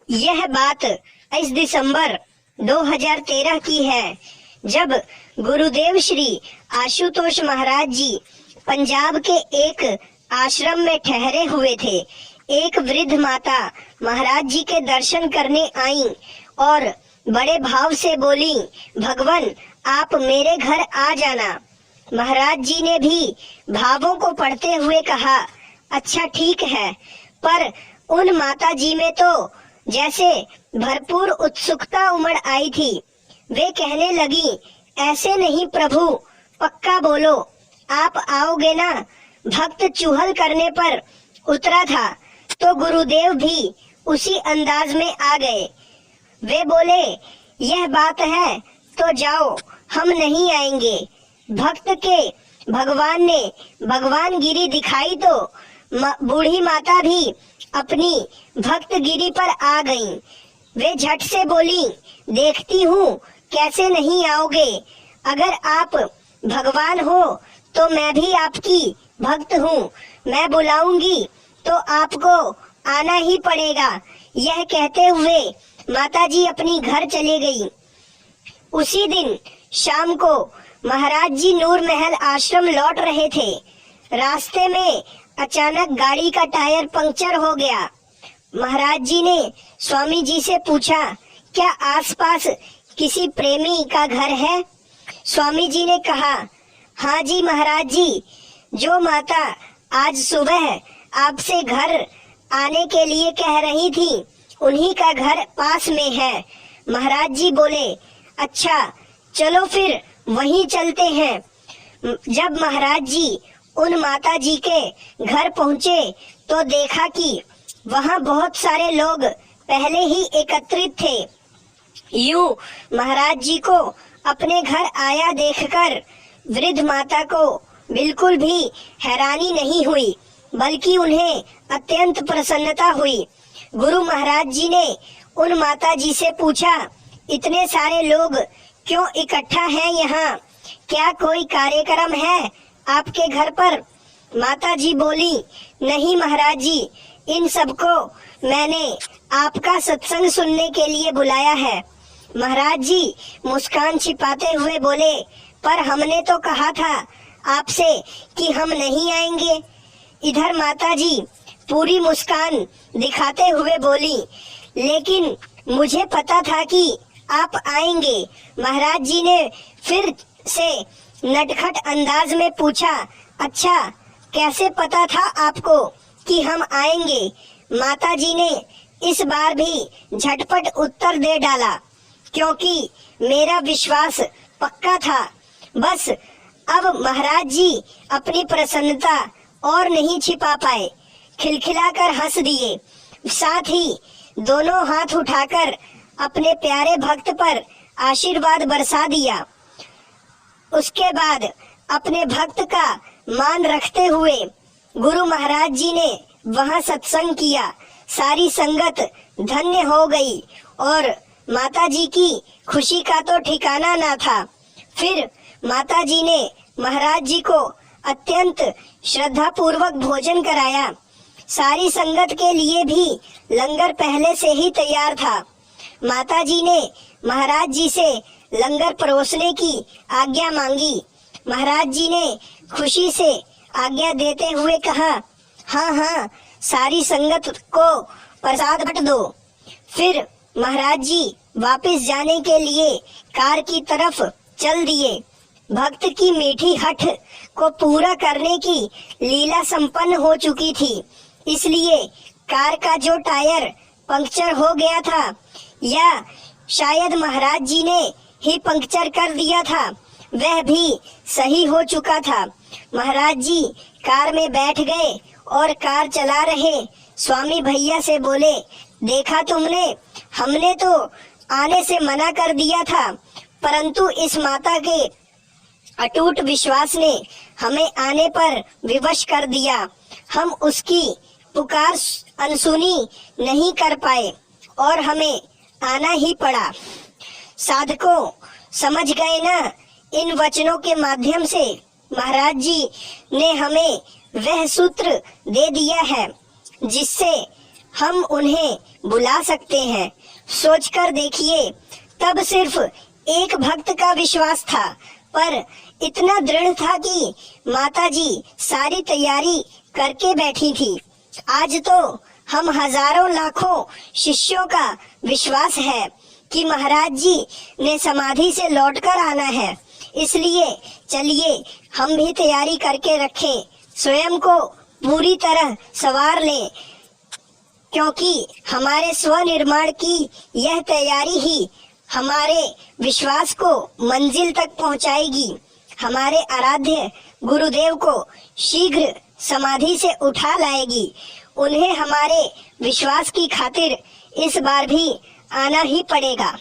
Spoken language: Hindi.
यह बात 22 दिसंबर 2013 की है, जब गुरुदेव श्री आशुतोष महाराज जी पंजाब के एक आश्रम में ठहरे हुए थे। एक वृद्ध माता महाराज जी के दर्शन करने आईं और बड़े भाव से बोली, भगवान आप मेरे घर आ जाना। महाराज जी ने भी भावों को पढ़ते हुए कहा, अच्छा ठीक है। पर उन माता जी में तो जैसे भरपूर उत्सुकता उमड़ आई थी। वे कहने लगी, ऐसे नहीं प्रभु, पक्का बोलो आप आओगे ना। भक्त चूहल करने पर उतरा था तो गुरुदेव भी उसी अंदाज में आ गए। वे बोले, यह बात है तो जाओ, हम नहीं आएंगे। भक्त के भगवान ने भगवान गिरी दिखाई तो बूढ़ी माता भी अपनी भक्त गिरी पर आ गईं। वे झट से बोली, देखती हूँ कैसे नहीं आओगे। अगर आप भगवान हो तो मैं भी आपकी भक्त हूँ, मैं बुलाऊंगी तो आपको आना ही पड़ेगा। यह कहते हुए माताजी अपनी घर चले गई। उसी दिन शाम को महाराज जी नूर महल आश्रम लौट रहे थे। रास्ते में अचानक गाड़ी का टायर पंक्चर हो गया। महाराज जी ने स्वामी जी से पूछा, क्या आसपास किसी प्रेमी का घर है? स्वामी जी ने कहा, हाँ जी महाराज जी, जो माता आज सुबह आपसे घर आने के लिए कह रही थी उन्हीं का घर पास में है। महाराज जी बोले, अच्छा चलो फिर वहीं चलते हैं। जब महाराज जी उन माता जी के घर पहुँचे तो देखा कि वहाँ बहुत सारे लोग पहले ही एकत्रित थे। यूं महाराज जी को अपने घर आया देखकर वृद्ध माता को बिल्कुल भी हैरानी नहीं हुई, बल्कि उन्हें अत्यंत प्रसन्नता हुई। गुरु महाराज जी ने उन माता जी से पूछा, इतने सारे लोग क्यों इकट्ठा हैं यहाँ? क्या कोई कार्यक्रम है आपके घर पर? माता जी बोली, नहीं महाराज जी, इन सबको मैंने आपका सत्संग सुनने के लिए बुलाया है। महाराज जी मुस्कान छिपाते हुए बोले, पर हमने तो कहा था आपसे कि हम नहीं आएंगे। इधर माता जी पूरी मुस्कान दिखाते हुए बोली, लेकिन मुझे पता था कि आप आएंगे। महाराज जी ने फिर से नटखट अंदाज में पूछा, अच्छा कैसे पता था आपको कि हम आएंगे? माता जी ने इस बार भी झटपट उत्तर दे डाला, क्योंकि मेरा विश्वास पक्का था। बस अब महाराज जी अपनी प्रसन्नता और नहीं छिपा पाए, खिलखिलाकर हंस दिए। साथ ही दोनों हाथ उठाकर अपने प्यारे भक्त पर आशीर्वाद बरसा दिया। उसके बाद अपने भक्त का मान रखते हुए गुरु महाराज जी ने वहां सत्संग किया। सारी संगत धन्य हो गई और माता जी की खुशी का तो ठिकाना ना था। फिर माता जी ने महाराज जी को अत्यंत श्रद्धा पूर्वक भोजन कराया। सारी संगत के लिए भी लंगर पहले से ही तैयार था। माता जी ने महाराज जी से लंगर परोसने की आज्ञा मांगी। महाराज जी ने खुशी से आज्ञा देते हुए कहा, हाँ हाँ, सारी संगत को प्रसाद बट दो। फिर महाराज जी वापस जाने के लिए कार की तरफ चल दिए। भक्त की मीठी हठ को पूरा करने की लीला संपन्न हो चुकी थी, इसलिए कार का जो टायर पंक्चर हो गया था, या शायद महाराज जी ने ही पंक्चर कर दिया था, वह भी सही हो चुका था। महाराज जी कार में बैठ गए और कार चला रहे स्वामी भैया से बोले, देखा तुमने, हमने तो आने से मना कर दिया था, परंतु इस माता के अटूट विश्वास ने हमें आने पर विवश कर दिया। हम उसकी पुकार अनसुनी नहीं कर पाए और हमें आना ही पड़ा। साधकों, समझ गए ना? इन वचनों के माध्यम से महाराज जी ने हमें वह सूत्र दे दिया है जिससे हम उन्हें बुला सकते हैं। सोचकर देखिए, तब सिर्फ एक भक्त का विश्वास था, पर इतना दृढ़ था कि माताजी सारी तैयारी करके बैठी थी। आज तो हम हजारों लाखों शिष्यों का विश्वास है कि महाराज जी ने समाधि से लौटकर आना है। इसलिए चलिए हम भी तैयारी करके रखें, स्वयं को पूरी तरह संवार लें, क्योंकि हमारे स्वनिर्माण की यह तैयारी ही हमारे विश्वास को मंजिल तक पहुंचाएगी। हमारे आराध्य गुरुदेव को शीघ्र समाधि से उठा लाएगी। उन्हें हमारे विश्वास की खातिर इस बार भी आना ही पड़ेगा।